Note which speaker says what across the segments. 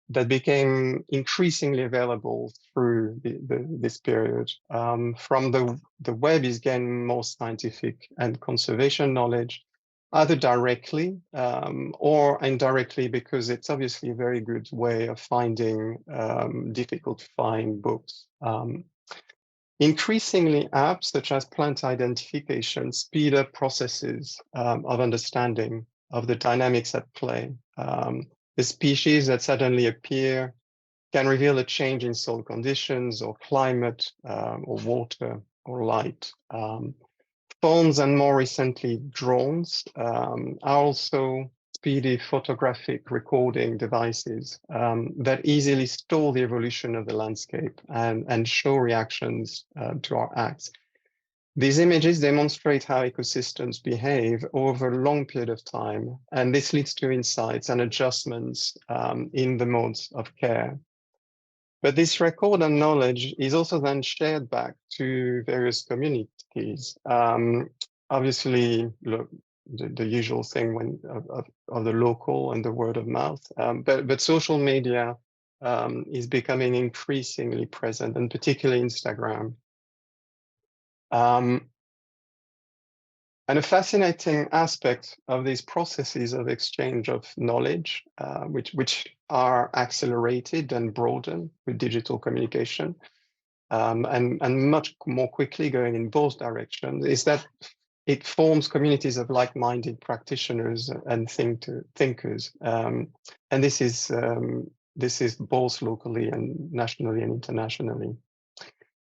Speaker 1: that became increasingly available through this period. From the web is gaining more scientific and conservation knowledge, either directly or indirectly, because it's obviously a very good way of finding difficult to find books. Increasingly, apps such as plant identification speed up processes of understanding of the dynamics at play. The species that suddenly appear can reveal a change in soil conditions or climate or water or light. Phones and more recently drones are also speedy photographic recording devices that easily store the evolution of the landscape and show reactions to our acts. These images demonstrate how ecosystems behave over a long period of time, and this leads to insights and adjustments in the modes of care. But this record and knowledge is also then shared back to various communities. Obviously, look, the usual thing of the local and the word of mouth, but social media is becoming increasingly present, and particularly Instagram. And a fascinating aspect of these processes of exchange of knowledge, which are accelerated and broadened with digital communication, and much more quickly going in both directions, is that it forms communities of like-minded practitioners and thinkers. And this is both locally and nationally and internationally.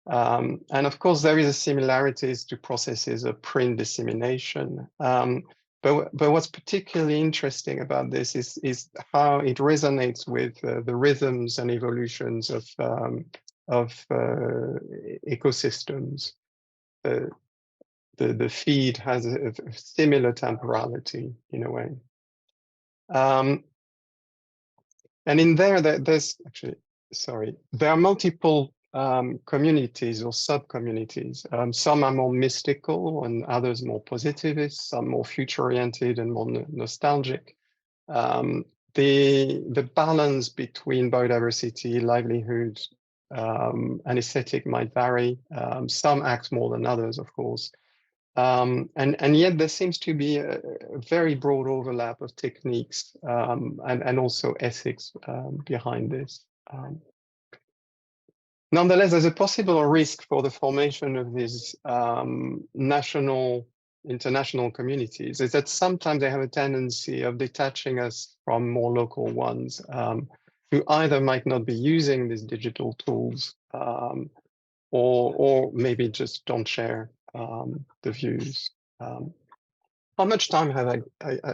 Speaker 1: And of course, there is a similarities to processes of print dissemination. But what's particularly interesting about this is how it resonates with the rhythms and evolutions of ecosystems. The feed has a similar temporality in a way. And in there's actually, sorry, there are multiple communities or sub-communities. Some are more mystical and others more positivist, some more future-oriented and more nostalgic. The balance between biodiversity, livelihood, and aesthetic might vary. Some act more than others, of course. And yet there seems to be a very broad overlap of techniques and also ethics behind this. Nonetheless, there's a possible risk for the formation of these national, international communities, is that sometimes they have a tendency of detaching us from more local ones who either might not be using these digital tools or maybe just don't share the views. How much time have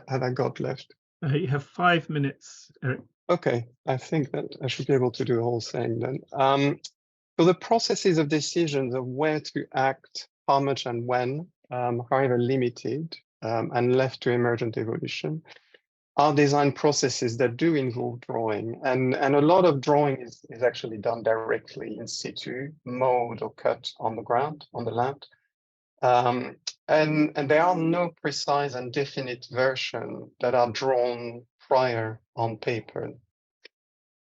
Speaker 1: I got left?
Speaker 2: You have 5 minutes, Eric.
Speaker 1: Okay, I think that I should be able to do the whole thing then. So the processes of decisions of where to act, how much and when, however limited and left to emergent evolution, are design processes that do involve drawing. And a lot of drawing is actually done directly in situ, mowed or cut on the ground, on the land. And there are no precise and definite versions that are drawn prior on paper.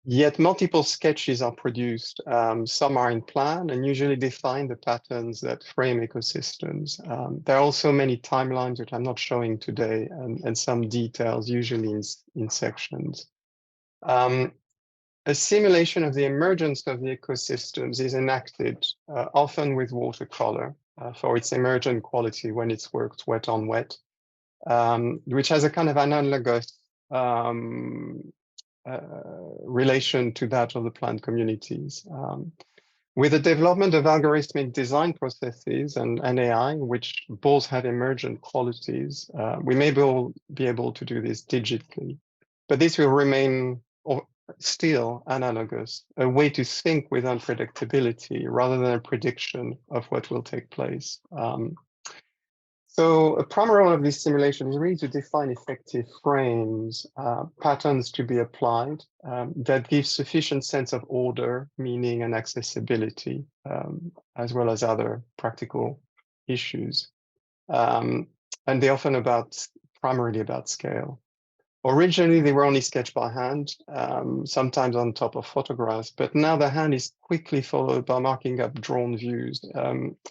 Speaker 1: Yet multiple sketches are produced. Some are in plan and usually define the patterns that frame ecosystems. There are also many timelines, which I'm not showing today, and some details, usually in sections. A simulation of the emergence of the ecosystems is enacted, often with watercolor, for its emergent quality when it's worked wet on wet, which has a kind of analogous relation to that of the plant communities. With the development of algorithmic design processes and AI, which both have emergent qualities, we may be able to do this digitally, but this will remain still analogous, a way to think with unpredictability rather than a prediction of what will take place. So a primary role of this simulation is really to define effective frames, patterns to be applied that give sufficient sense of order, meaning, and accessibility, as well as other practical issues. And they're often primarily about scale. Originally, they were only sketched by hand, sometimes on top of photographs, but now the hand is quickly followed by marking up drawn views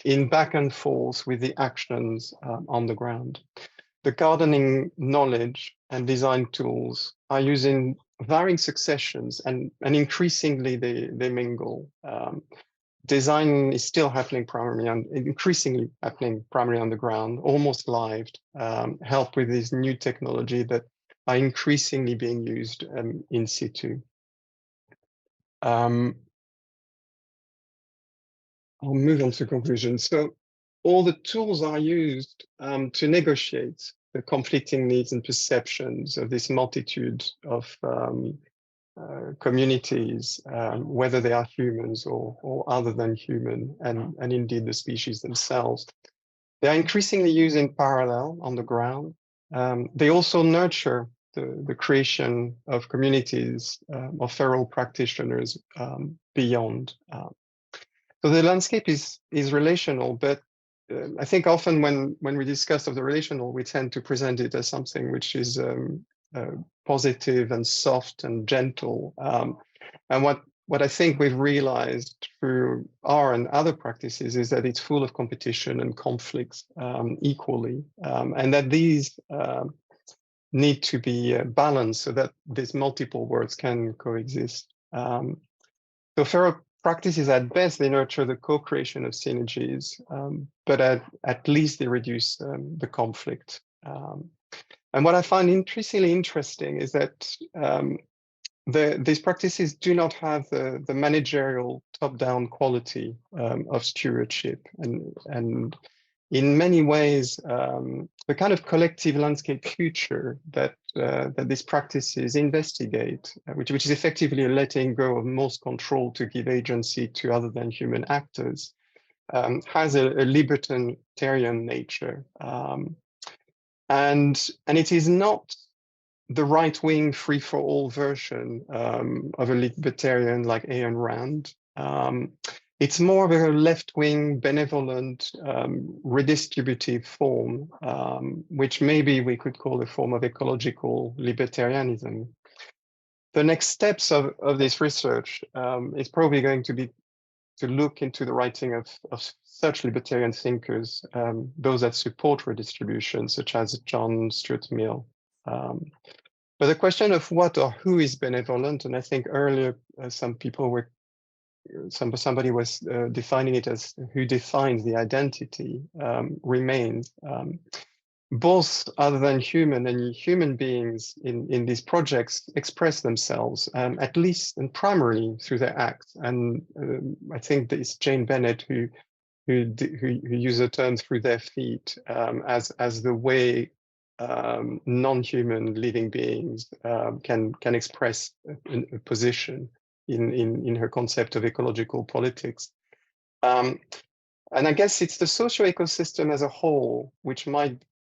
Speaker 1: in back and forth with the actions on the ground. The gardening knowledge and design tools are used in varying successions, and increasingly they mingle. Design is still happening primarily and increasingly happening primarily on the ground, almost live, helped with this new technology that are increasingly being used in situ. I'll move on to conclusion. So all the tools are used to negotiate the conflicting needs and perceptions of this multitude of communities, whether they are humans or other than human, and indeed the species themselves. They are increasingly used in parallel on the ground. They also nurture the creation of communities of feral practitioners beyond. So the landscape is relational, but I think often when we discuss of the relational, we tend to present it as something which is positive and soft and gentle. And what I think we've realized through our and other practices is that it's full of competition and conflicts equally, and that these need to be balanced so that these multiple worlds can coexist. So feral practices at best, they nurture the co-creation of synergies, but at least they reduce the conflict. And what I find increasingly interesting is that these practices do not have the managerial top-down quality of stewardship, and in many ways, the kind of collective landscape future that these practices investigate, which is effectively a letting go of most control to give agency to other than human actors, has a libertarian nature, and it is not the right-wing free-for-all version of a libertarian like Ayn Rand. It's more of a left-wing, benevolent, redistributive form, which maybe we could call a form of ecological libertarianism. The next steps of this research is probably going to be to look into the writing of such libertarian thinkers, those that support redistribution, such as John Stuart Mill. But the question of what or who is benevolent, and I think earlier some people were, somebody was defining it as who defines the identity, remains. Both other than human and human beings in these projects express themselves, at least and primarily through their acts. And I think that it's Jane Bennett who used the term "through their feet" as the way non-human living beings can express a position in her concept of ecological politics. And I guess it's the socio-ecosystem as a whole, which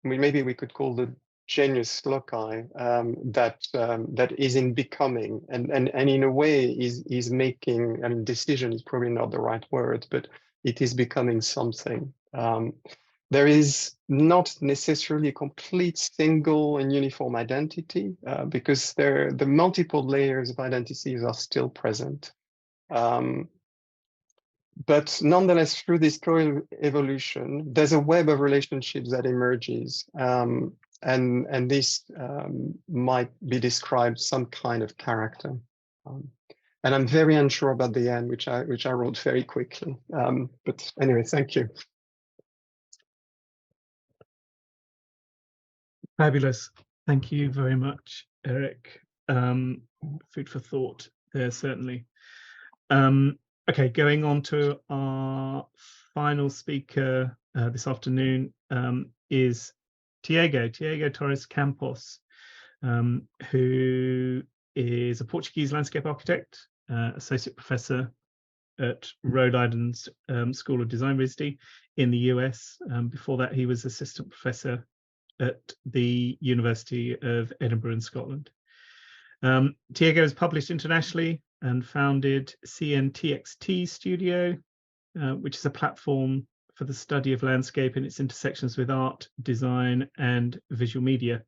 Speaker 1: maybe we could call the genius loci, that is in becoming, and in a way is making, I mean, decision is probably not the right word, but it is becoming something. There is not necessarily a complete single and uniform identity, because the multiple layers of identities are still present. But nonetheless, through this co-evolution, there's a web of relationships that emerges, and this might be described some kind of character. And I'm very unsure about the end, which I wrote very quickly. But anyway, thank you.
Speaker 2: Fabulous. Thank you very much, Eric. Food for thought there, certainly. Okay, going on to our final speaker this afternoon is Tiago Torres Campos, who is a Portuguese landscape architect, associate professor at Rhode Island's School of Design Residency in the US. Before that, he was assistant professor at the University of Edinburgh in Scotland. Tiago has published internationally and founded CNTXT Studio, which is a platform for the study of landscape and its intersections with art, design, and visual media.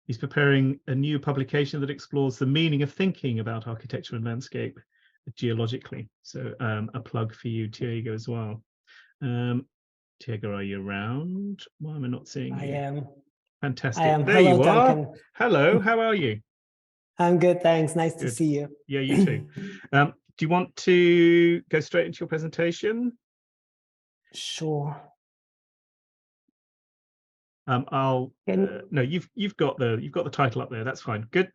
Speaker 2: He's preparing a new publication that explores the meaning of thinking about architecture and landscape geologically. So a plug for you, Tiago, as well. Tiago, are you around? Why am I not seeing you?
Speaker 3: I am.
Speaker 2: Fantastic.
Speaker 3: I am.
Speaker 2: There
Speaker 3: Hello,
Speaker 2: you are.
Speaker 3: Duncan.
Speaker 2: Hello, how are you?
Speaker 3: I'm good, thanks. Nice to
Speaker 2: Good.
Speaker 3: see you.
Speaker 2: Yeah, you too. Do you want to go straight into your presentation?
Speaker 3: Sure.
Speaker 2: No, you've got the title up there. That's fine. Good.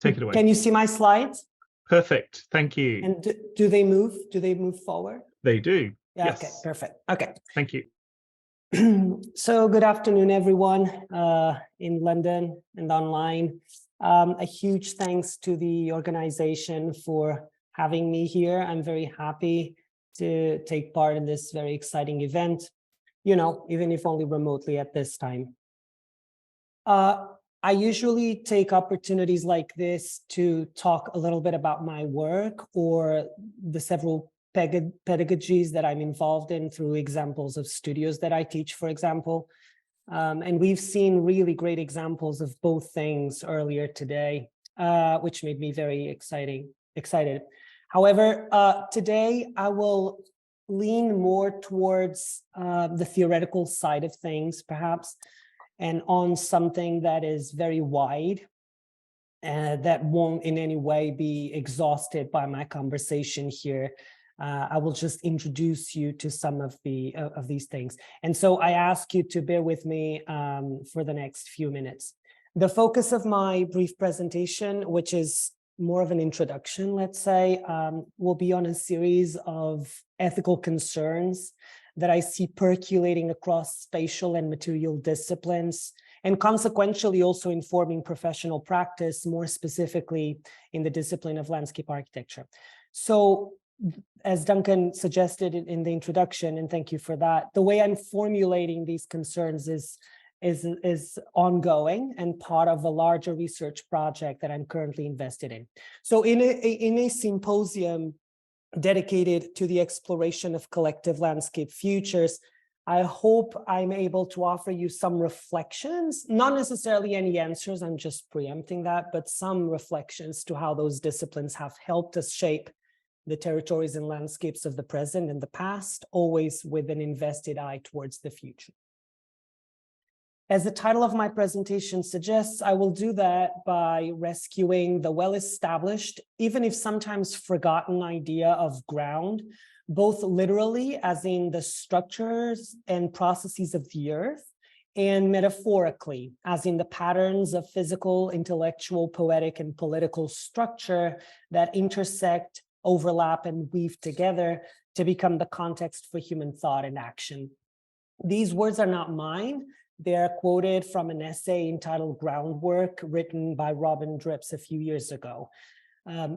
Speaker 2: Take it away.
Speaker 3: Can you see my slides?
Speaker 2: Perfect. Thank you.
Speaker 3: And do they move? Do they move forward?
Speaker 2: They do.
Speaker 3: Yeah,
Speaker 2: Yes.
Speaker 3: okay, perfect. Okay.
Speaker 2: Thank you.
Speaker 3: So good afternoon, everyone in London and online. A huge thanks to the organization for having me here. I'm very happy to take part in this very exciting event, you know, even if only remotely at this time. I usually take opportunities like this to talk a little bit about my work or the several pedagogies that I'm involved in through examples of studios that I teach, for example. And we've seen really great examples of both things earlier today, which made me very excited. However, today I will lean more towards the theoretical side of things, perhaps, and on something that is very wide and that won't in any way be exhausted by my conversation here. I will just introduce you to some of these things. And so I ask you to bear with me for the next few minutes. The focus of my brief presentation, which is more of an introduction, let's say, will be on a series of ethical concerns that I see percolating across spatial and material disciplines, and consequentially also informing professional practice, more specifically in the discipline of landscape architecture. So, as Duncan suggested in the introduction, and thank you for that, the way I'm formulating these concerns is ongoing and part of a larger research project that I'm currently invested in. So in a symposium dedicated to the exploration of collective landscape futures, I hope I'm able to offer you some reflections, not necessarily any answers, I'm just preempting that, but some reflections to how those disciplines have helped us shape the territories and landscapes of the present and the past, always with an invested eye towards the future. As the title of my presentation suggests, I will do that by rescuing the well-established, even if sometimes forgotten, idea of ground, both literally as in the structures and processes of the earth, and metaphorically as in the patterns of physical, intellectual, poetic, and political structure that intersect, overlap, and weave together to become the context for human thought and action. These words are not mine. They are quoted from an essay entitled Groundwork, written by Robin Dripps a few years ago.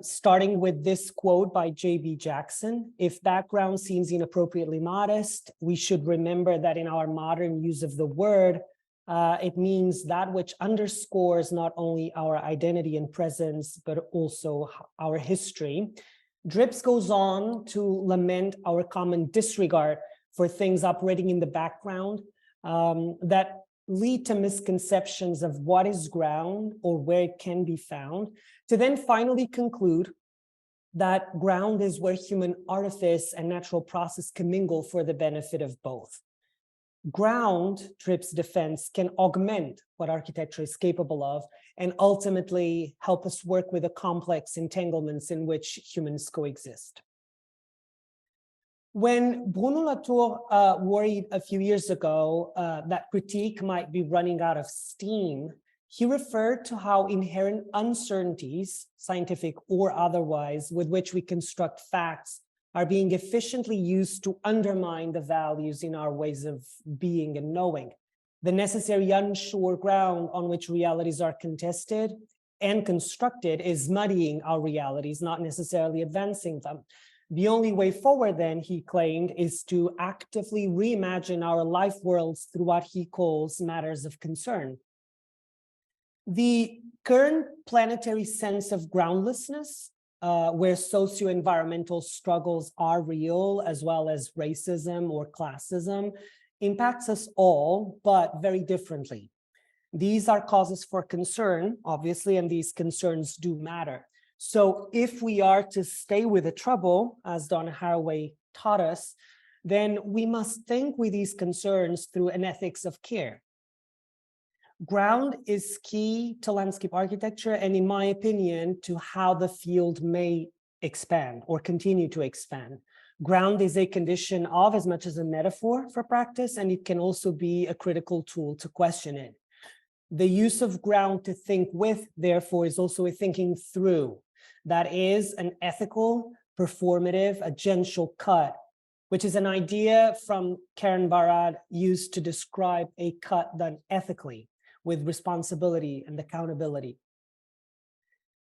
Speaker 3: Starting with this quote by J.B. Jackson: "If background seems inappropriately modest, we should remember that in our modern use of the word, it means that which underscores not only our identity and presence, but also our history." Dripps goes on to lament our common disregard for things operating in the background that lead to misconceptions of what is ground or where it can be found, to then finally conclude that ground is where human artifice and natural process commingle for the benefit of both. Ground, Dripps defends, can augment what architecture is capable of and ultimately help us work with the complex entanglements in which humans coexist. When Bruno Latour worried a few years ago that critique might be running out of steam, he referred to how inherent uncertainties, scientific or otherwise, with which we construct facts are being efficiently used to undermine the values in our ways of being and knowing. The necessary unsure ground on which realities are contested and constructed is muddying our realities, not necessarily advancing them. The only way forward, then, he claimed, is to actively reimagine our life worlds through what he calls matters of concern. The current planetary sense of groundlessness, where socio-environmental struggles are real, as well as racism or classism, impacts us all, but very differently. These are causes for concern, obviously, and these concerns do matter. So if we are to stay with the trouble, as Donna Haraway taught us, then we must think with these concerns through an ethics of care. Ground is key to landscape architecture, and in my opinion, to how the field may expand or continue to expand. Ground is a condition of as much as a metaphor for practice, and it can also be a critical tool to question it. The use of ground to think with, therefore, is also a thinking through. That is an ethical, performative, agential cut, which is an idea from Karen Barad used to describe a cut done ethically with responsibility and accountability.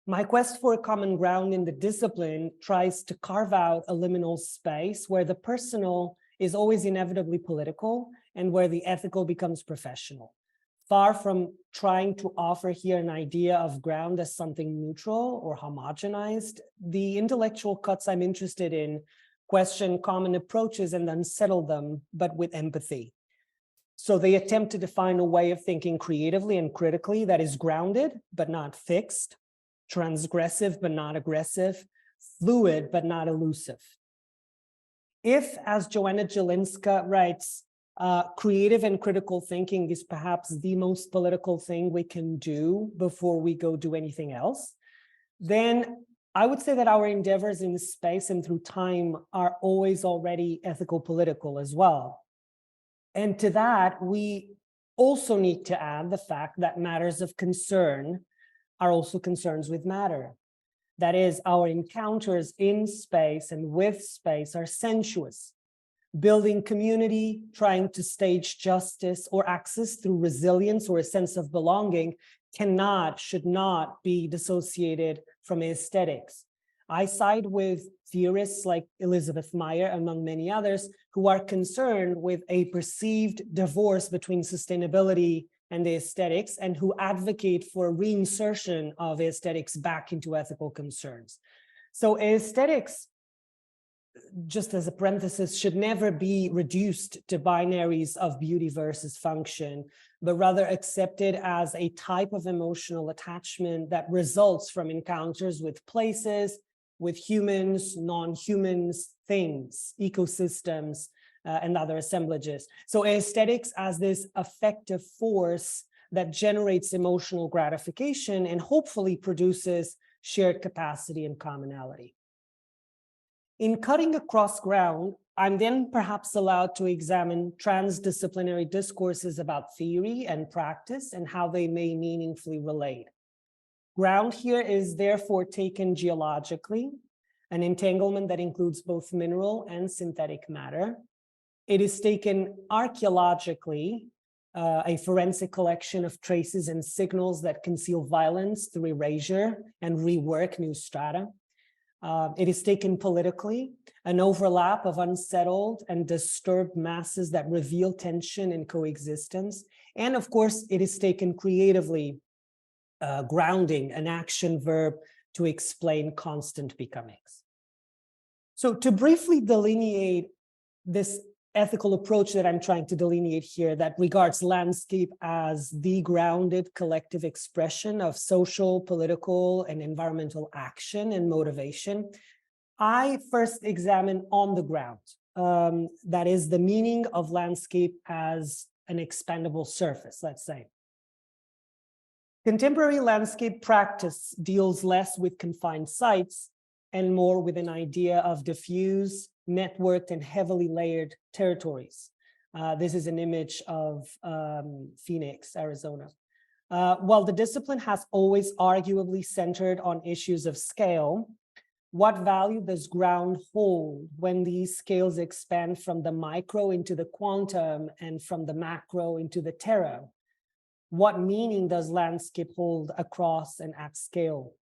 Speaker 3: My quest for a common ground in the discipline tries to carve out a liminal space where the personal is always inevitably political and where the ethical becomes professional. Far from trying to offer here an idea of ground as something neutral or homogenized, the intellectual cuts I'm interested in question common approaches and unsettle them, but with empathy. So they attempt to define a way of thinking creatively and critically that is grounded, but not fixed, transgressive, but not aggressive, fluid, but not elusive. If, as Joanna Jelinska writes, creative and critical thinking is perhaps the most political thing we can do before we go do anything else, then I would say that our endeavors in space and through time are always already ethical political as well. And to that, we also need to add the fact that matters of concern are also concerns with matter. That is, our encounters in space and with space are sensuous. Building community, trying to stage justice or access through resilience or a sense of belonging should not be dissociated from aesthetics. I side with theorists like Elizabeth Meyer, among many others, who are concerned with a perceived divorce between sustainability and aesthetics, and who advocate for reinsertion of aesthetics back into ethical concerns. So aesthetics, just as a parenthesis, should never be reduced to binaries of beauty versus function, but rather accepted as a type of emotional attachment that results from encounters with places, with humans, non-humans, things, ecosystems, and other assemblages. So aesthetics as this affective force that generates emotional gratification and hopefully produces shared capacity and commonality. In cutting across ground, I'm then perhaps allowed to examine transdisciplinary discourses about theory and practice and how they may meaningfully relate. Ground here is therefore taken geologically, an entanglement that includes both mineral and synthetic matter. It is taken archaeologically, a forensic collection of traces and signals that conceal violence through erasure and rework new strata. It is taken politically, an overlap of unsettled and disturbed masses that reveal tension and coexistence. And of course, it is taken creatively, grounding, an action verb to explain constant becomings. So to briefly delineate this ethical approach that I'm trying to delineate here that regards landscape as the grounded collective expression of social, political, and environmental action and motivation, I first examine on the ground. That is the meaning of landscape as an expandable surface, let's say. Contemporary landscape practice deals less with confined sites and more with an idea of diffuse, networked, and heavily layered territories. This is an image of Phoenix, Arizona. While the discipline has always arguably centered on issues of scale, what value does ground hold when these scales expand from the micro into the quantum and from the macro into the terra? What meaning does landscape hold across and at scale?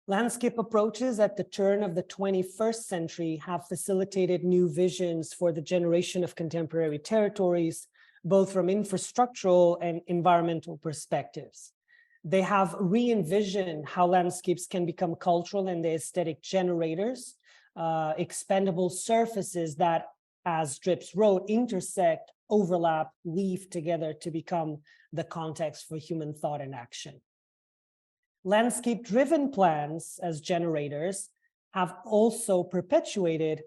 Speaker 3: Landscape approaches at the turn of the 21st century have facilitated new visions for the generation of contemporary territories, both from infrastructural and environmental perspectives. They have re-envisioned how landscapes can become cultural and aesthetic generators, expandable surfaces that, as Drips wrote, intersect overlap, weave together to become the context for human thought and action. Landscape-driven plans as generators have also perpetuated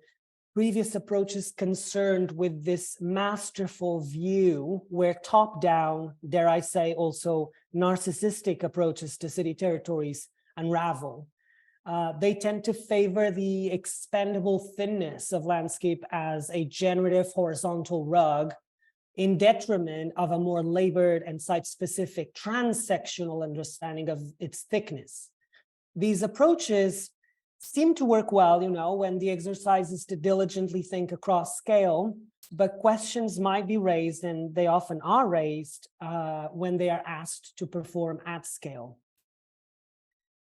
Speaker 3: previous approaches concerned with this masterful view where top-down, dare I say also narcissistic approaches to city territories unravel. They tend to favor the expandable thinness of landscape as a generative horizontal rug in detriment of a more labored and site-specific transsectional understanding of its thickness. These approaches seem to work well, when the exercise is to diligently think across scale, but questions might be raised, and they often are raised, when they are asked to perform at scale.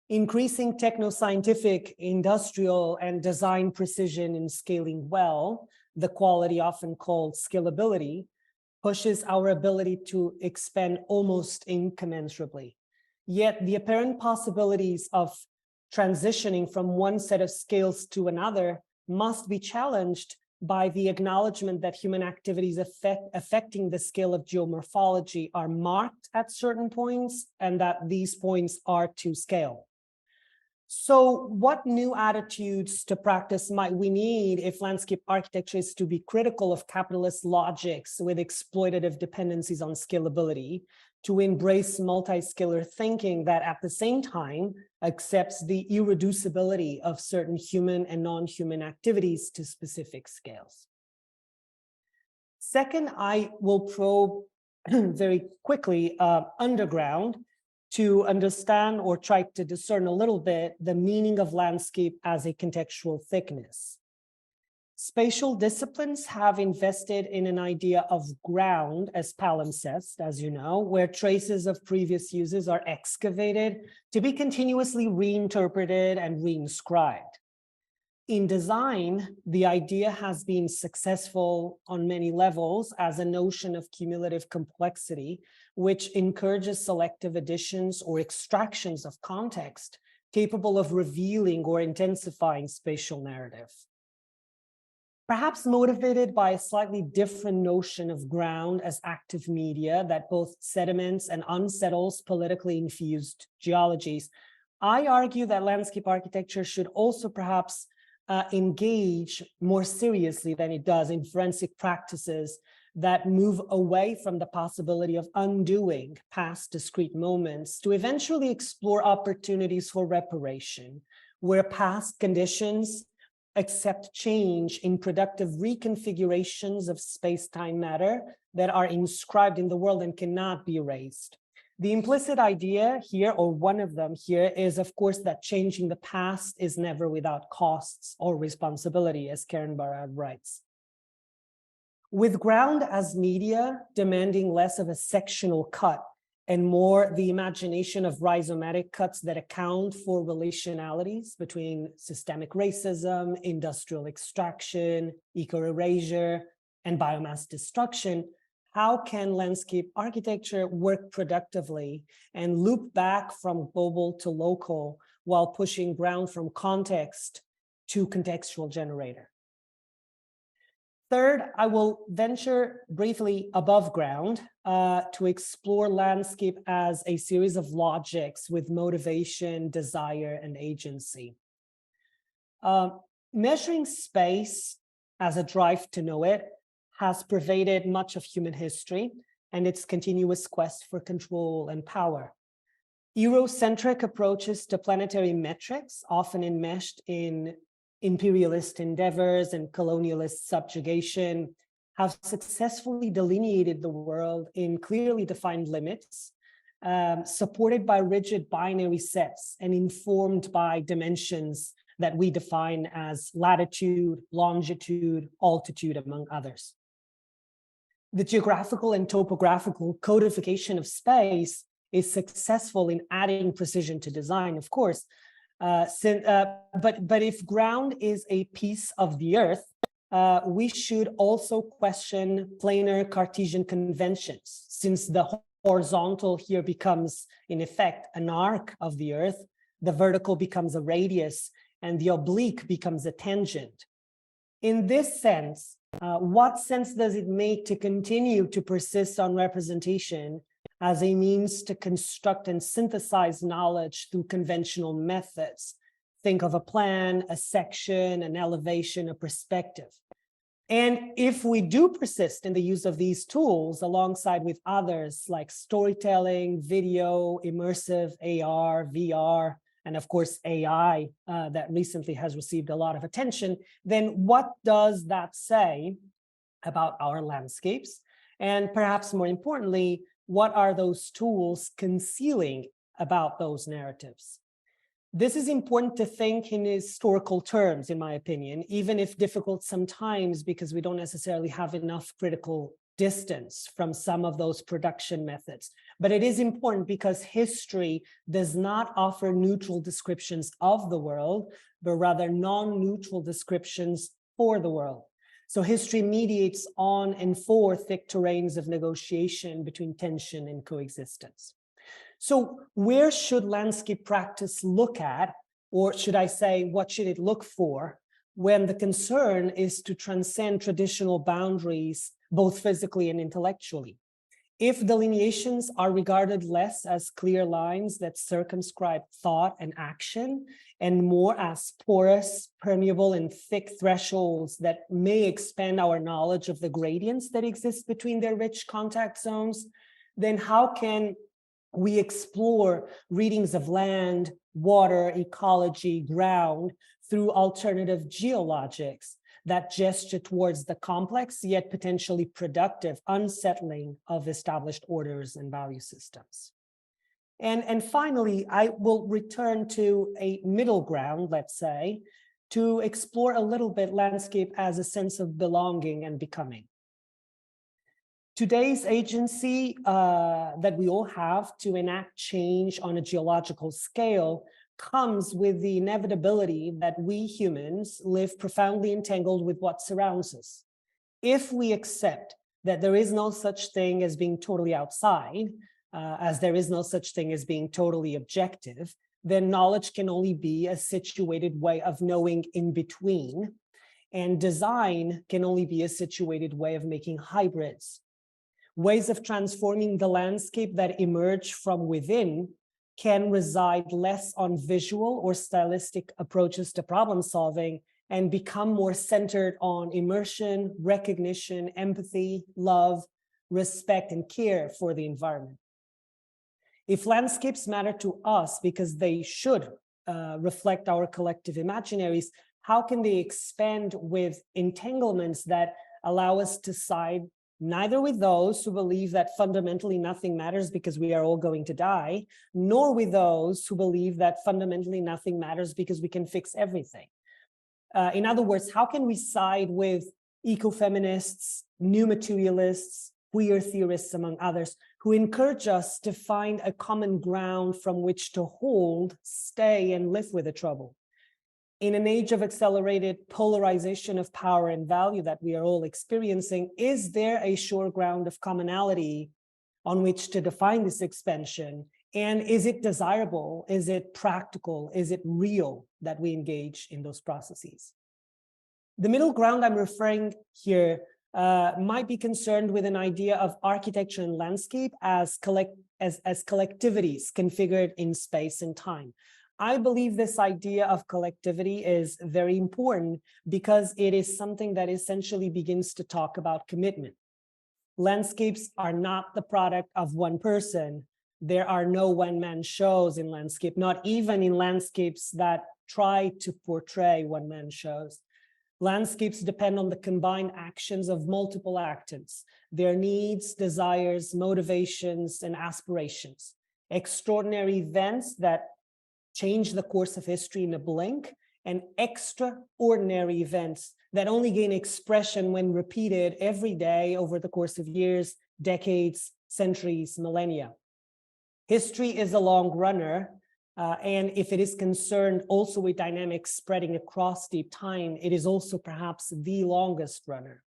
Speaker 3: Increasing techno-scientific, industrial, and design precision in scaling well, the quality often called scalability, pushes our ability to expand almost incommensurably. Yet the apparent possibilities of transitioning from one set of scales to another must be challenged by the acknowledgement that human activities affecting the scale of geomorphology are marked at certain points, and that these points are to scale. So what new attitudes to practice might we need if landscape architecture is to be critical of capitalist logics with exploitative dependencies on scalability, to embrace multi-scalar thinking that at the same time accepts the irreducibility of certain human and non-human activities to specific scales? Second, I will probe very quickly underground to understand or try to discern a little bit the meaning of landscape as a contextual thickness. Spatial disciplines have invested in an idea of ground as palimpsest, as you know, where traces of previous uses are excavated to be continuously reinterpreted and reinscribed. In design, the idea has been successful on many levels as a notion of cumulative complexity, which encourages selective additions or extractions of context capable of revealing or intensifying spatial narrative. Perhaps motivated by a slightly different notion of ground as active media that both sediments and unsettles politically infused geologies, I argue that landscape architecture should also perhaps engage more seriously than it does in forensic practices that move away from the possibility of undoing past discrete moments to eventually explore opportunities for reparation, where past conditions accept change in productive reconfigurations of space-time matter that are inscribed in the world and cannot be erased. The implicit idea here, or one of them here, is of course that changing the past is never without costs or responsibility, as Karen Barad writes. With ground as media demanding less of a sectional cut and more the imagination of rhizomatic cuts that account for relationalities between systemic racism, industrial extraction, eco-erasure, and biomass destruction, how can landscape architecture work productively and loop back from global to local while pushing ground from context to contextual generator? Third, I will venture briefly above ground to explore landscape as a series of logics with motivation, desire, and agency. Measuring space as a drive to know it has pervaded much of human history and its continuous quest for control and power. Eurocentric approaches to planetary metrics, often enmeshed in imperialist endeavors and colonialist subjugation, have successfully delineated the world in clearly defined limits, supported by rigid binary sets and informed by dimensions that we define as latitude, longitude, altitude, among others. The geographical and topographical codification of space is successful in adding precision to design, of course, but if ground is a piece of the earth, we should also question planar Cartesian conventions, since the horizontal here becomes, in effect, an arc of the earth, the vertical becomes a radius, and the oblique becomes a tangent. In this sense, What sense does it make to continue to persist on representation as a means to construct and synthesize knowledge through conventional methods? Think of a plan, a section, an elevation, a perspective. And if we do persist in the use of these tools alongside with others like storytelling, video, immersive, AR, VR, and of course AI that recently has received a lot of attention, then what does that say about our landscapes? And perhaps more importantly, what are those tools concealing about those narratives? This is important to think in historical terms, in my opinion, even if difficult sometimes because we don't necessarily have enough critical distance from some of those production methods. But it is important because history does not offer neutral descriptions of the world, but rather non-neutral descriptions for the world. So history mediates on and for thick terrains of negotiation between tension and coexistence. So where should landscape practice look at, or should I say, what should it look for when the concern is to transcend traditional boundaries, both physically and intellectually? If delineations are regarded less as clear lines that circumscribe thought and action, and more as porous, permeable, and thick thresholds that may expand our knowledge of the gradients that exist between their rich contact zones, then how can we explore readings of land, water, ecology, ground through alternative geologics that gesture towards the complex yet potentially productive unsettling of established orders and value systems? And finally, I will return to a middle ground, let's say, to explore a little bit landscape as a sense of belonging and becoming. Today's agency that we all have to enact change on a geological scale comes with the inevitability that we humans live profoundly entangled with what surrounds us. If we accept that there is no such thing as being totally outside, as there is no such thing as being totally objective, then knowledge can only be a situated way of knowing in between, and design can only be a situated way of making hybrids. Ways of transforming the landscape that emerge from within can reside less on visual or stylistic approaches to problem solving and become more centered on immersion, recognition, empathy, love, respect, and care for the environment. If landscapes matter to us because they should reflect our collective imaginaries, how can they expand with entanglements that allow us to side neither with those who believe that fundamentally nothing matters because we are all going to die, nor with those who believe that fundamentally nothing matters because we can fix everything? In other words, how can we side with ecofeminists, new materialists, queer theorists, among others, who encourage us to find a common ground from which to hold, stay, and live with the trouble? In an age of accelerated polarization of power and value that we are all experiencing, is there a sure ground of commonality on which to define this expansion? And is it desirable? Is it practical? Is it real that we engage in those processes? The middle ground I'm referring here might be concerned with an idea of architecture and landscape as collectivities configured in space and time. I believe this idea of collectivity is very important because it is something that essentially begins to talk about commitment. Landscapes are not the product of one person. There are no one-man shows in landscape, not even in landscapes that try to portray one-man shows. Landscapes depend on the combined actions of multiple actors, their needs, desires, motivations, and aspirations. Extraordinary events that change the course of history in a blink, and extraordinary events that only gain expression when repeated every day over the course of years, decades, centuries, millennia. History is a long runner, and if it is concerned also with dynamics spreading across deep time, it is also perhaps the longest runner.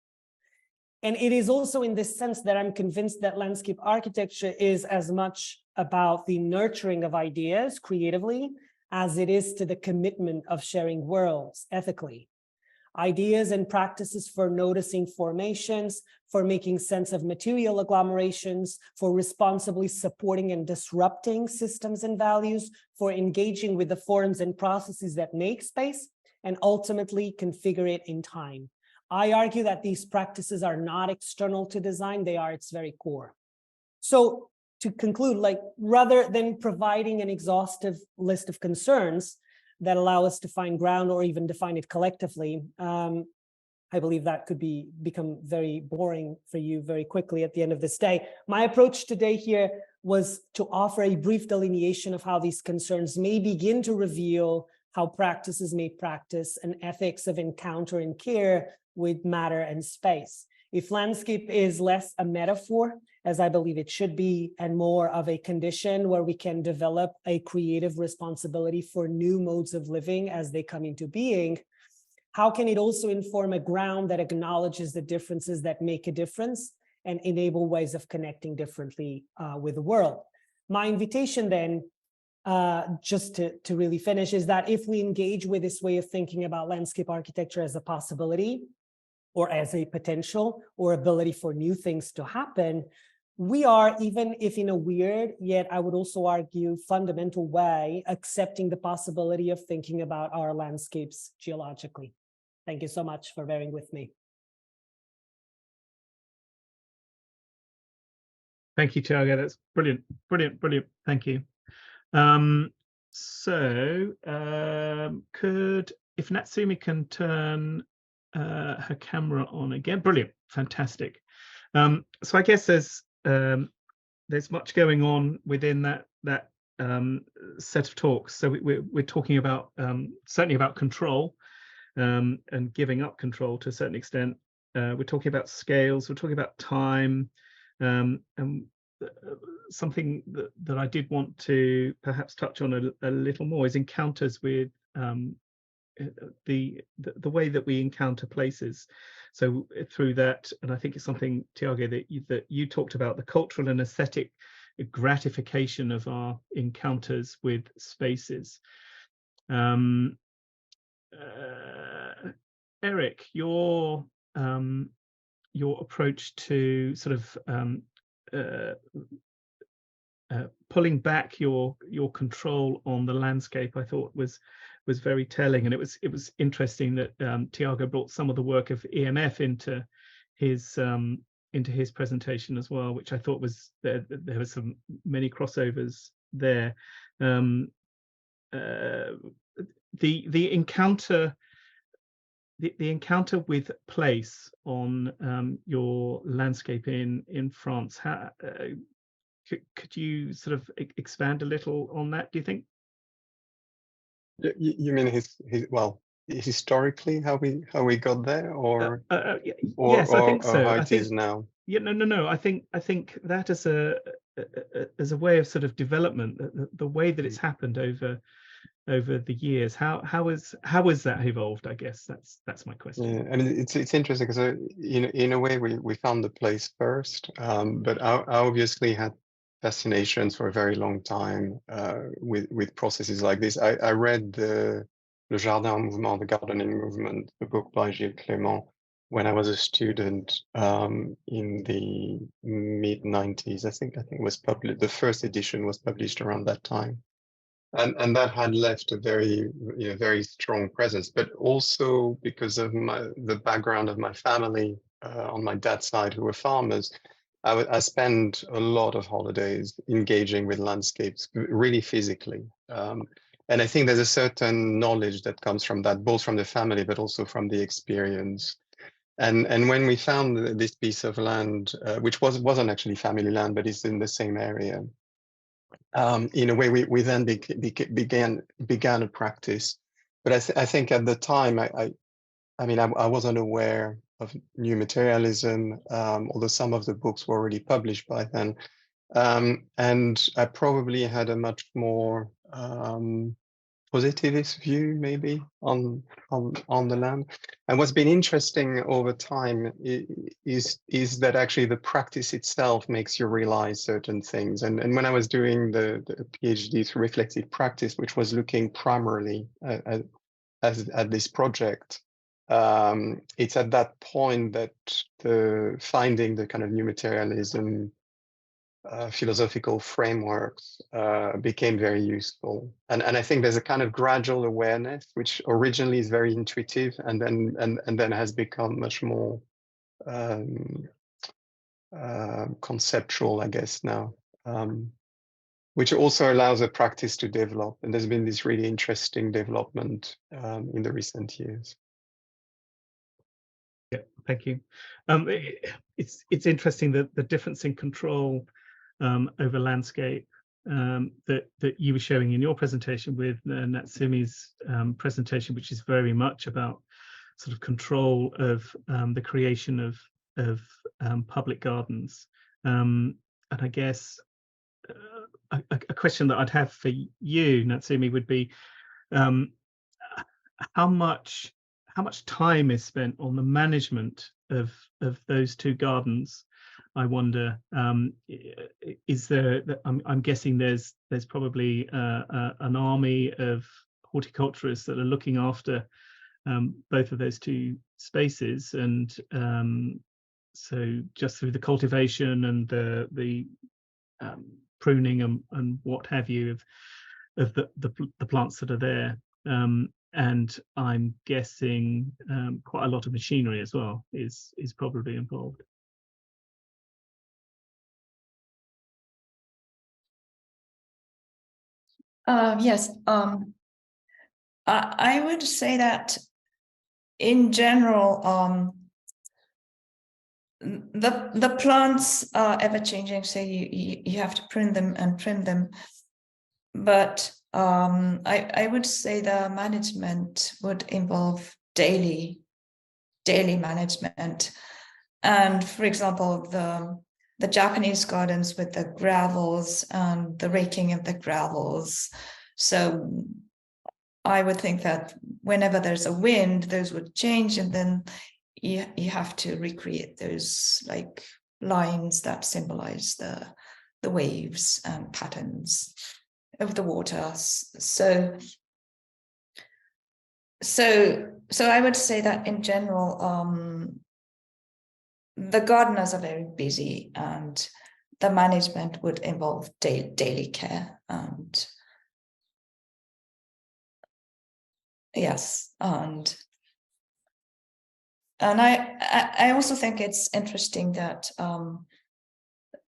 Speaker 3: And it is also in this sense that I'm convinced that landscape architecture is as much about the nurturing of ideas creatively as it is to the commitment of sharing worlds ethically. Ideas and practices for noticing formations, for making sense of material agglomerations, for responsibly supporting and disrupting systems and values, for engaging with the forms and processes that make space, and ultimately configure it in time. I argue that these practices are not external to design, they are its very core. So to conclude, like, rather than providing an exhaustive list of concerns that allow us to find ground or even define it collectively, I believe that could become very boring for you very quickly at the end of this day. My approach today here was to offer a brief delineation of how these concerns may begin to reveal how practices may practice an ethics of encounter and care with matter and space. If landscape is less a metaphor, as I believe it should be, and more of a condition where we can develop a creative responsibility for new modes of living as they come into being, how can it also inform a ground that acknowledges the differences that make a difference and enable ways of connecting differently with the world? My invitation then, just to really finish, is that if we engage with this way of thinking about landscape architecture as a possibility, or as a potential or ability for new things to happen, we are, even if in a weird, yet I would also argue fundamental way, accepting the possibility of thinking about our landscapes geologically. Thank you so much for bearing with me.
Speaker 2: Thank you, Tiago. That's brilliant, brilliant, brilliant. Thank you. If Natsumi can turn her camera on again, brilliant, fantastic. So I guess there's much going on within that set of talks. So we're talking about certainly about control and giving up control to a certain extent. We're talking about scales. We're talking about time, and something that I did want to perhaps touch on a little more is encounters with the way that we encounter places. So through that, and I think it's something, Tiago, that you talked about, the cultural and aesthetic gratification of our encounters with spaces. Eric, your approach to sort of pulling back your control on the landscape, I thought was very telling, and it was interesting that Tiago brought some of the work of EMF into his presentation as well, which I thought was there was many crossovers there. The encounter with place on your landscape in France, how, could you sort of expand a little on that, do you think?
Speaker 1: You mean historically how we got there, or
Speaker 2: yes, I think so.
Speaker 1: Or how it is now?
Speaker 2: Yeah, no. I think that as a way of sort of development, the way that it's happened over the years, how has that evolved? I guess that's my question.
Speaker 1: Yeah, I mean, it's interesting because in a way we found the place first, but I obviously had fascinations for a very long time with processes like this. I read Le Jardin en Mouvement, the Gardening Movement, the book by Gilles Clément, when I was a student in the mid-90s. I think it was published. The first edition was published around that time. And that had left a very strong presence, but also because of the background of my family on my dad's side, who were farmers, I spent a lot of holidays engaging with landscapes, really physically. And I think there's a certain knowledge that comes from that, both from the family, but also from the experience. And when we found this piece of land, which wasn't actually family land, but it's in the same area, in a way, we then began a practice. But I think at the time, I mean, I wasn't aware of new materialism, although some of the books were already published by then. And I probably had a much more positivist view, maybe, on the land. And what's been interesting over time is that actually the practice itself makes you realize certain things. And when I was doing the PhD through reflective practice, which was looking primarily at this project, it's at that point that finding the kind of new materialism philosophical frameworks became very useful. And I think there's a kind of gradual awareness, which originally is very intuitive and then has become much more conceptual, I guess, now, which also allows a practice to develop. And there's been this really interesting development in the recent years.
Speaker 2: Yeah, thank you. It's interesting that the difference in control over landscape that you were showing in your presentation with Natsumi's presentation, which is very much about sort of control of the creation of public gardens. And I guess a question that I'd have for you, Natsumi, would be how much time is spent on the management of those two gardens? I wonder, is there? I'm guessing there's probably an army of horticulturists that are looking after both of those two spaces, and so just through the cultivation and the pruning and what have you of the plants that are there. And I'm guessing quite a lot of machinery as well is probably involved.
Speaker 4: Yes, I would say that in general, the plants are ever changing, so you have to prune them and trim them. But I would say the management would involve daily management. And for example, the Japanese gardens with the gravels and the raking of the gravels. So I would think that whenever there's a wind, those would change, and then you have to recreate those like lines that symbolize the waves and patterns of the water. So I would say that in general, the gardeners are very busy, and the management would involve daily care. And yes, and I also think it's interesting that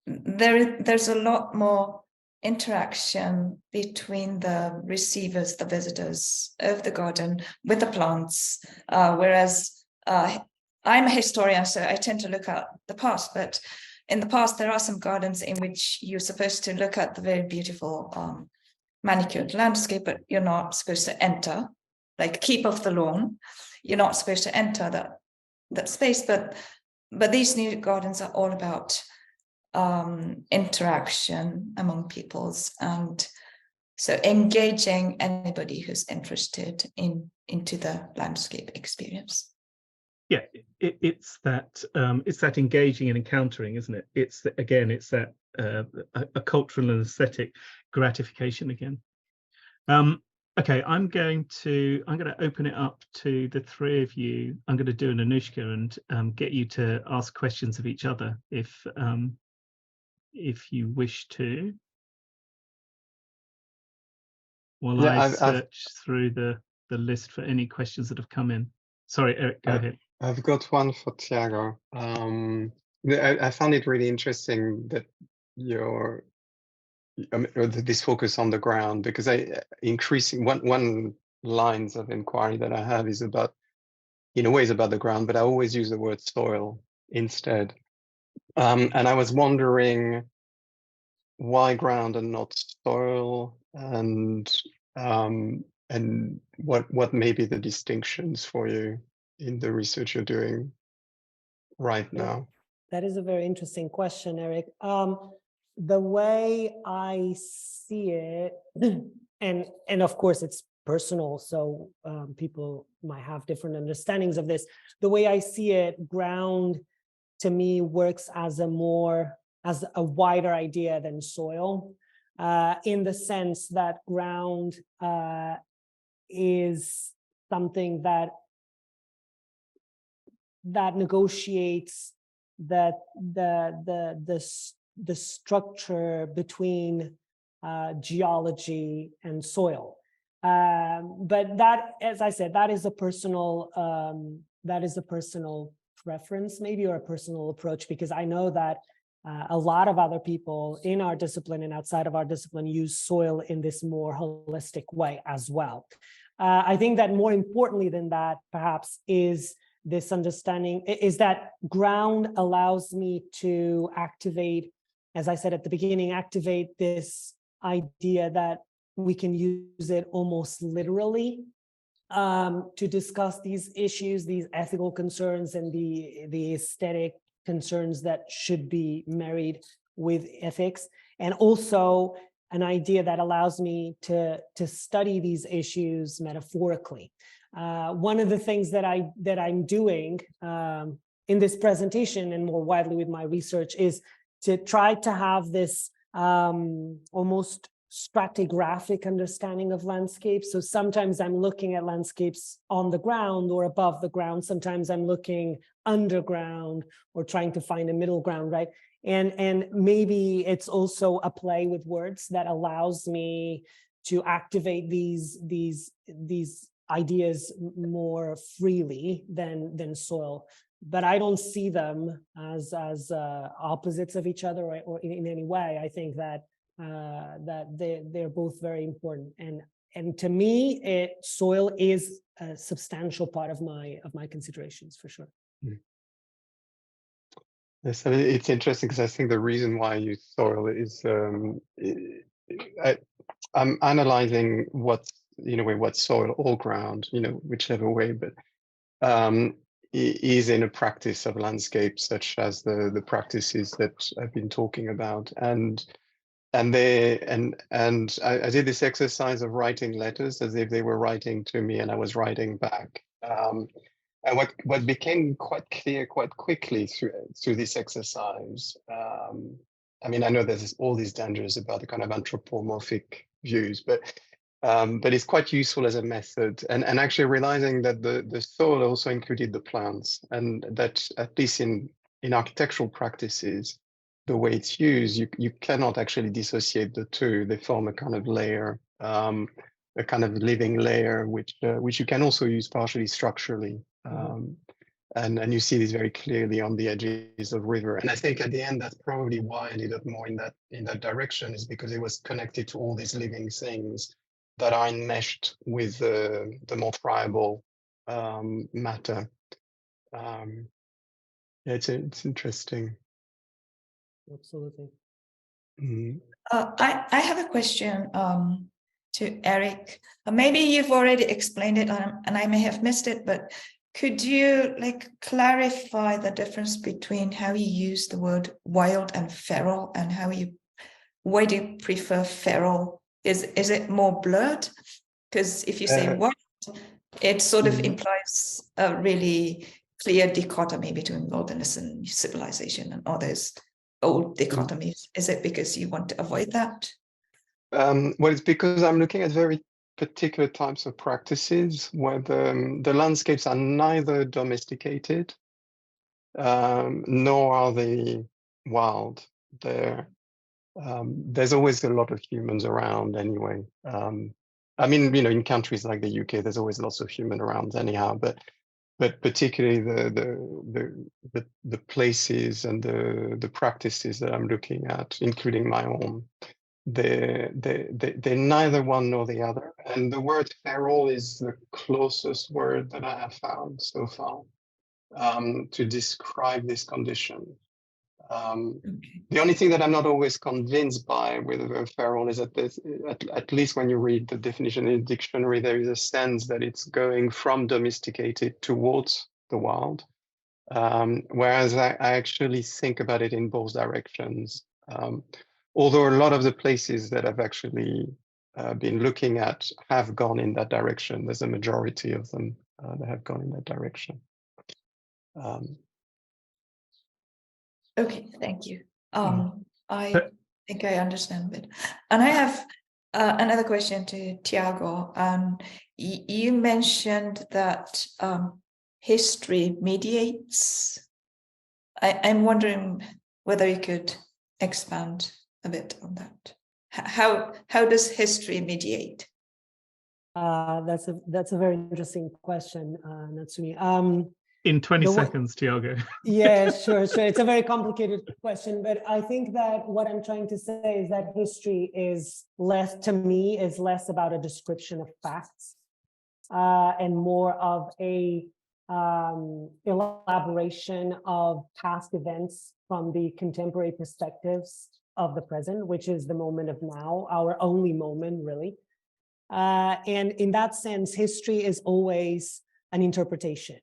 Speaker 4: there's a lot more interaction between the receivers, the visitors of the garden with the plants, whereas I'm a historian, so I tend to look at the past, but in the past there are some gardens in which you're supposed to look at the very beautiful manicured landscape, but you're not supposed to enter, like keep off the lawn. You're not supposed to enter that space, but these new gardens are all about interaction among peoples, and so engaging anybody who's interested into the landscape experience.
Speaker 2: Yeah, it's that engaging and encountering, isn't it? It's that a cultural and aesthetic gratification again. Okay, I'm going to open it up to the three of you. I'm going to do an Anushka and get you to ask questions of each other if you wish to. While I search through the list for any questions that have come in. Sorry, Eric, go ahead.
Speaker 1: I've got one for Tiago. I found it really interesting that this focus on the ground, because one lines of inquiry that I have is about, in a way, is about the ground, but I always use the word soil instead. And I was wondering why ground and not soil, and what may be the distinctions for you in the research you're doing right now?
Speaker 3: That is a very interesting question, Eric. The way I see it, and of course it's personal, so people might have different understandings of this. The way I see it, ground to me works as a wider idea than soil, in the sense that ground is something that that negotiates the structure between geology and soil. But that, as I said, that is a personal preference, maybe, or a personal approach, because I know that a lot of other people in our discipline and outside of our discipline use soil in this more holistic way as well. I think that more importantly than that, perhaps, is this understanding, is that ground allows me to activate, as I said at the beginning, activate this idea that we can use it almost literally to discuss these issues, these ethical concerns, and the aesthetic concerns that should be married with ethics, and also an idea that allows me to study these issues metaphorically. One of the things that I'm doing in this presentation and more widely with my research is to try to have this almost stratigraphic understanding of landscapes. So sometimes I'm looking at landscapes on the ground or above the ground. Sometimes I'm looking underground or trying to find a middle ground, right? And maybe it's also a play with words that allows me to activate these ideas more freely than soil. But I don't see them as opposites of each other or in any way. I think that they're both very important, and to me, soil is a substantial part of my considerations, for sure.
Speaker 1: Yes, I mean, it's interesting because I think the reason why I use soil is I'm analyzing what's soil or ground, whichever way, but is in a practice of landscape, such as the practices that I've been talking about, and I did this exercise of writing letters as if they were writing to me and I was writing back. And what became quite clear quite quickly through this exercise, I mean, I know there's all these dangers about the kind of anthropomorphic views, but it's quite useful as a method. And actually realizing that the soil also included the plants, and that at least in architectural practices, the way it's used, you cannot actually dissociate the two. They form a kind of layer, a kind of living layer, which you can also use partially structurally. And you see this very clearly on the edges of river. And I think at the end, that's probably why I ended up more in that direction, is because it was connected to all these living things that are enmeshed with the more friable matter. It's interesting.
Speaker 3: Absolutely.
Speaker 1: Mm-hmm.
Speaker 4: I have a question to Eric. Maybe you've already explained it, and I may have missed it, but could you clarify the difference between how you use the word wild and feral, and why do you prefer feral? Is it more blurred? Because if you say wild, it sort of implies a really clear dichotomy between wilderness and civilization and all those old dichotomies. Is it because you want to avoid that?
Speaker 1: Well, it's because I'm looking at very particular types of practices where the landscapes are neither domesticated nor are they wild. There's always a lot of humans around anyway. I mean, in countries like the UK, there's always lots of human around anyhow, but particularly the places and the practices that I'm looking at, including my own, they're neither one nor the other. And the word feral is the closest word that I have found so far to describe this condition. The only thing that I'm not always convinced by with the word feral is that at least when you read the definition in the dictionary, there is a sense that it's going from domesticated towards the wild. Whereas I actually think about it in both directions. Although a lot of the places that I've actually been looking at have gone in that direction. There's a majority of them that have gone in that direction.
Speaker 4: Okay, thank you. I think I understand a bit. And I have another question to Tiago. You mentioned that history mediates? I'm wondering whether you could expand a bit on that. How does history mediate?
Speaker 3: That's a very interesting question, Natsumi.
Speaker 2: In 20 seconds, Tiago.
Speaker 3: Yeah, sure. It's a very complicated question, but I think that what I'm trying to say is that history is less about a description of facts and more of a elaboration of past events from the contemporary perspectives of the present, which is the moment of now, our only moment, really. And in that sense, history is always an interpretation.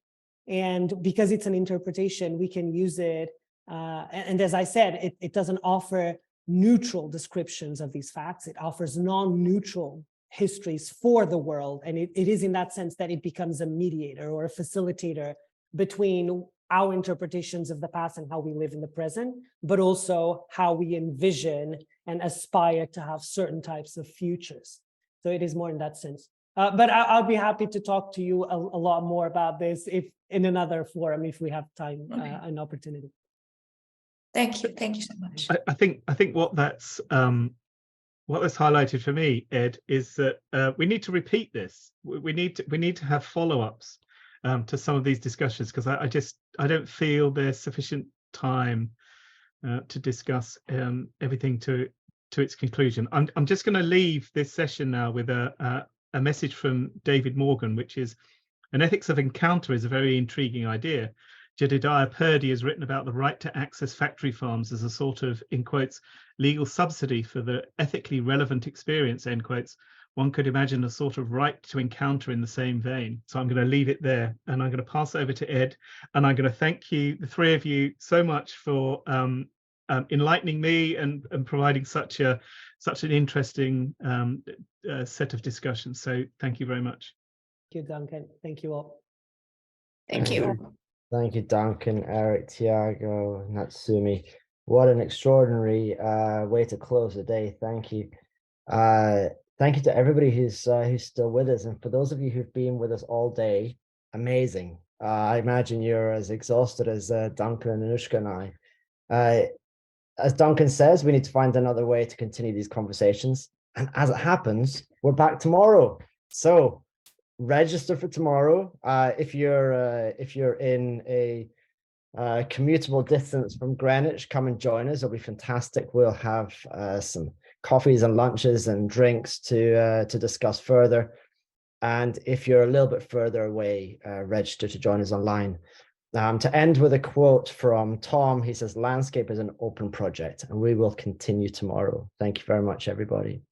Speaker 3: And because it's an interpretation, we can use it. And as I said, it doesn't offer neutral descriptions of these facts. It offers non-neutral histories for the world. And it is in that sense that it becomes a mediator or a facilitator between our interpretations of the past and how we live in the present, but also how we envision and aspire to have certain types of futures. So it is more in that sense. But I'll be happy to talk to you a lot more about this if in another forum, if we have time and opportunity.
Speaker 4: Thank you so much.
Speaker 2: I think what that's highlighted for me, Ed, is that we need to repeat this. We need to have follow-ups to some of these discussions, because I don't feel there's sufficient time to discuss everything to its conclusion. I'm just going to leave this session now with a message from David Morgan, which is, an ethics of encounter is a very intriguing idea. Jedediah Purdy has written about the right to access factory farms as a sort of, in quotes, legal subsidy for the ethically relevant experience, end quotes. One could imagine a sort of right to encounter in the same vein. So I'm going to leave it there, and I'm going to pass over to Ed, and I'm going to thank you, the three of you, so much for enlightening me and providing such an interesting set of discussions. So thank you very much.
Speaker 3: Thank you, Duncan. Thank you all.
Speaker 4: Thank you.
Speaker 5: Thank you, Duncan, Eric, Tiago, Natsumi. What an extraordinary way to close the day. Thank you. Thank you to everybody who's still with us. And for those of you who've been with us all day, amazing. I imagine you're as exhausted as Duncan and Anushka and I. As Duncan says, we need to find another way to continue these conversations. And as it happens, we're back tomorrow. So register for tomorrow. If you're in a commutable distance from Greenwich, come and join us. It'll be fantastic. We'll have some coffees and lunches and drinks to discuss further. And if you're a little bit further away, register to join us online. To end with a quote from Tom, he says, "Landscape is an open project, and we will continue tomorrow." Thank you very much, everybody.